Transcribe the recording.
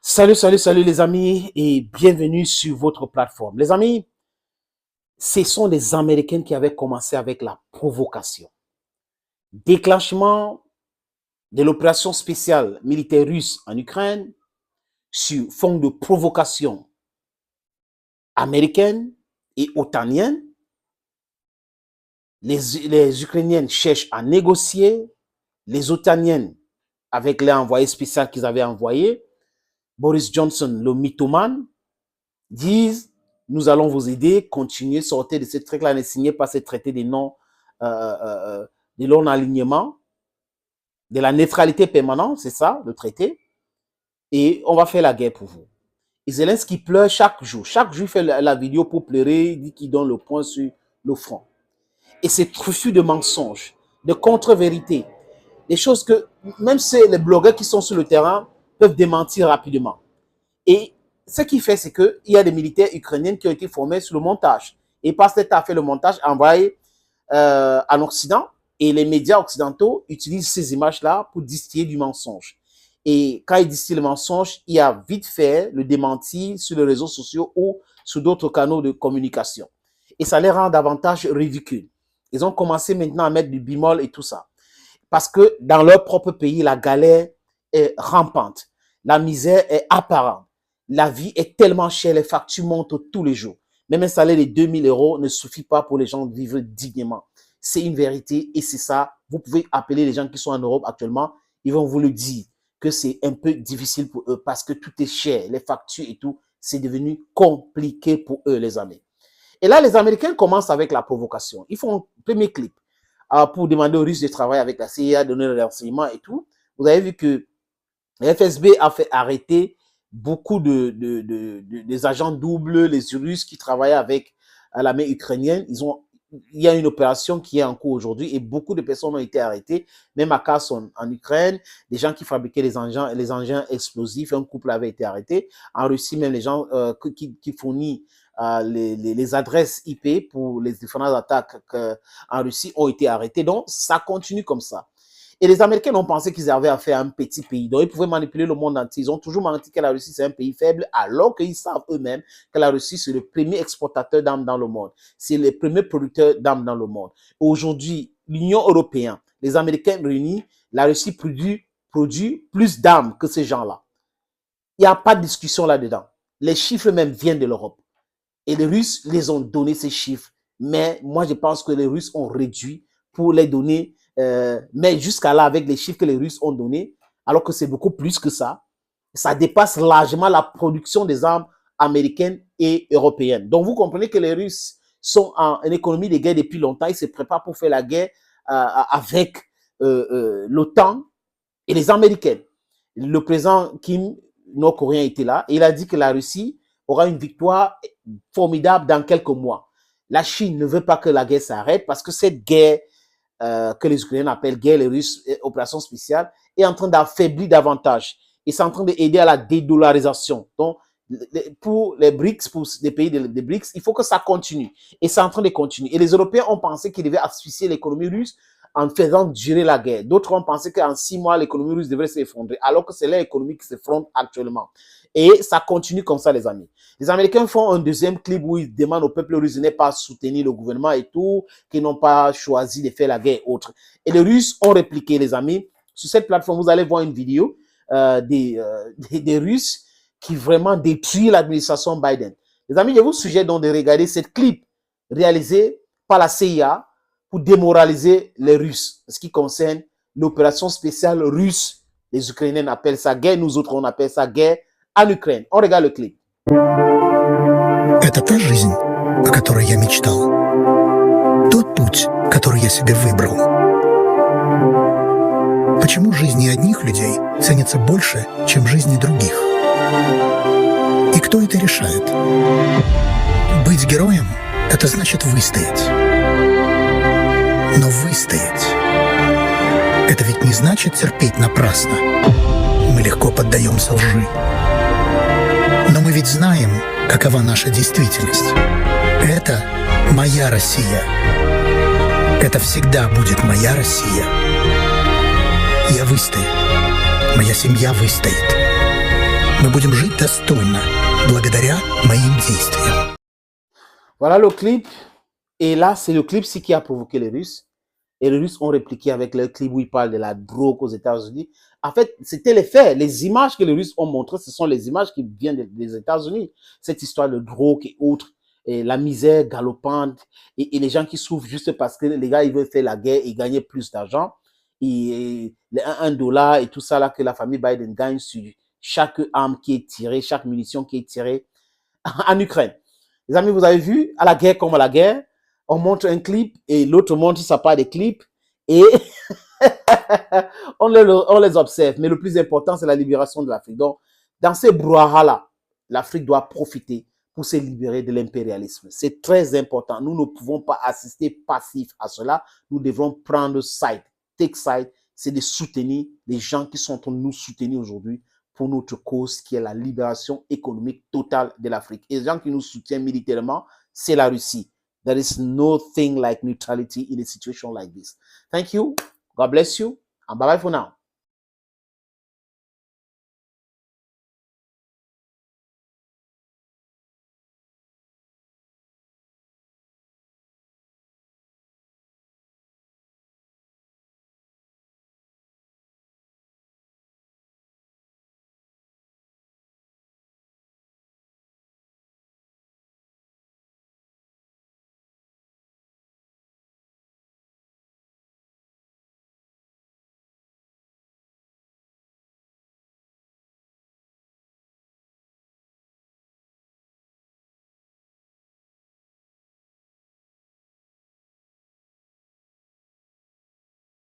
Salut les amis et bienvenue sur votre plateforme. Les amis, ce sont les Américains qui avaient commencé avec la provocation. Déclenchement de l'opération spéciale militaire russe en Ukraine sur fond de provocation américaine et otanienne. Les Ukrainiennes cherchent à négocier, les otaniennes avec les envoyés spéciaux qu'ils avaient envoyés, Boris Johnson, le mythomane, disent nous allons vous aider, continuez, sortez de ce truc-là, ne signez pas ce traité de non-alignement, de la neutralité permanente, c'est ça, le traité, et on va faire la guerre pour vous. Et Zelensky pleure chaque jour. Chaque jour, il fait la vidéo pour pleurer, il dit qu'il donne le point sur le front. Et c'est truffu de mensonges, de contre-vérités, des choses que même les blogueurs qui sont sur le terrain peuvent démentir rapidement. Et ce qu'il fait, c'est qu'il y a des militaires ukrainiens qui ont été formés sur le montage. Et parce que a fait le montage, envoyé en Occident, et les médias occidentaux utilisent ces images-là pour distiller du mensonge. Et quand ils distillent le mensonge, il y a vite fait le démenti sur les réseaux sociaux ou sur d'autres canaux de communication. Et ça les rend davantage ridicules. Ils ont commencé maintenant à mettre du bimol et tout ça. Parce que dans leur propre pays, la galère est rampante. La misère est apparente. La vie est tellement chère, les factures montent tous les jours. Même un salaire de 2000 € ne suffit pas pour les gens de vivre dignement. C'est une vérité et c'est ça. Vous pouvez appeler les gens qui sont en Europe actuellement. Ils vont vous le dire que c'est un peu difficile pour eux parce que tout est cher. Les factures et tout, c'est devenu compliqué pour eux, les amis. Et là, les Américains commencent avec la provocation. Ils font un premier clip pour demander aux Russes de travailler avec la CIA, donner des renseignements et tout. Vous avez vu que le FSB a fait arrêter beaucoup des agents doubles, les Russes qui travaillaient avec l'armée ukrainienne. Il y a une opération qui est en cours aujourd'hui et beaucoup de personnes ont été arrêtées, même à Kherson en Ukraine, des gens qui fabriquaient les engins explosifs, un couple avait été arrêté. En Russie, même les gens qui fournissent les adresses IP pour les différentes attaques en Russie ont été arrêtés. Donc, ça continue comme ça. Et les Américains ont pensé qu'ils avaient affaire à un petit pays. Donc, ils pouvaient manipuler le monde entier. Ils ont toujours menti que la Russie, c'est un pays faible, alors qu'ils savent eux-mêmes que la Russie, c'est le premier exportateur d'armes dans le monde. C'est le premier producteur d'armes dans le monde. Aujourd'hui, l'Union européenne, les Américains réunis, la Russie produit plus d'armes que ces gens-là. Il n'y a pas de discussion là-dedans. Les chiffres même viennent de l'Europe. Et les Russes les ont donné ces chiffres. Mais moi, je pense que les Russes ont réduit pour les donner. Mais jusqu'à là, avec les chiffres que les Russes ont donnés, alors que c'est beaucoup plus que ça, ça dépasse largement la production des armes américaines et européennes. Donc, vous comprenez que les Russes sont en économie de guerre depuis longtemps. Ils se préparent pour faire la guerre avec l'OTAN et les Américains. Le président Kim, nord-coréen, était là et il a dit que la Russie aura une victoire formidable dans quelques mois. La Chine ne veut pas que la guerre s'arrête parce que cette guerre que les Ukrainiens appellent guerre, les Russes, opération spéciale, est en train d'affaiblir davantage. Et c'est en train d'aider à la dédollarisation. Donc, pour les BRICS, pour les pays des BRICS, il faut que ça continue. Et c'est en train de continuer. Et les Européens ont pensé qu'ils devaient asphyxier l'économie russe en faisant durer la guerre. D'autres ont pensé qu'en 6 mois, l'économie russe devrait s'effondrer, alors que c'est l'économie qui s'effondre actuellement. Et ça continue comme ça, les amis. Les Américains font un deuxième clip où ils demandent au peuple russe de ne pas soutenir le gouvernement et tout, qu'ils n'ont pas choisi de faire la guerre et autres. Et les Russes ont répliqué, les amis. Sur cette plateforme, vous allez voir une vidéo des Russes qui vraiment détruisent l'administration Biden. Les amis, je vous suggère donc de regarder cette clip réalisée par la CIA pour démoraliser les Russes. Ce qui concerne l'opération spéciale russe. Les Ukrainiens appellent ça guerre, nous autres on appelle ça guerre en Ukraine. On regarde le clip. Это та жизнь, о которой я мечтал. Тот путь, который я себе выбрал. Почему жизни одних людей ценятся больше, чем жизни других? И кто это решает? Быть героем – это значит выстоять. Но выстоять – это ведь не значит терпеть напрасно. Мы легко поддаемся лжи. Но мы ведь знаем, какова наша действительность. Это моя Россия. Это всегда будет моя Россия. Я выстою. Моя семья выстоит. Мы будем жить достойно, благодаря моим действиям. Voilà le clip. Et là, c'est le clip qui a provoqué les Russes. Et les Russes ont répliqué avec leur clip où ils parlent de la drogue aux États-Unis. En fait, c'était les faits. Les images que les Russes ont montrées, ce sont les images qui viennent des États-Unis. Cette histoire de drogue et autres, et la misère galopante, et les gens qui souffrent juste parce que les gars, ils veulent faire la guerre et gagner plus d'argent. Et les $1 et tout ça là que la famille Biden gagne sur chaque arme qui est tirée, chaque munition qui est tirée en Ukraine. Les amis, vous avez vu, à la guerre comme à la guerre, on montre un clip et l'autre montre sa part des clips et on les observe. Mais le plus important, c'est la libération de l'Afrique. Donc, dans ces brouhahas-là, l'Afrique doit profiter pour se libérer de l'impérialisme. C'est très important. Nous ne pouvons pas assister passif à cela. Nous devons prendre side, take side, c'est de soutenir les gens qui sont en train de nous soutenir aujourd'hui pour notre cause qui est la libération économique totale de l'Afrique. Et les gens qui nous soutiennent militairement, c'est la Russie. There is no thing like neutrality in a situation like this. Thank you. God bless you. And bye-bye for now.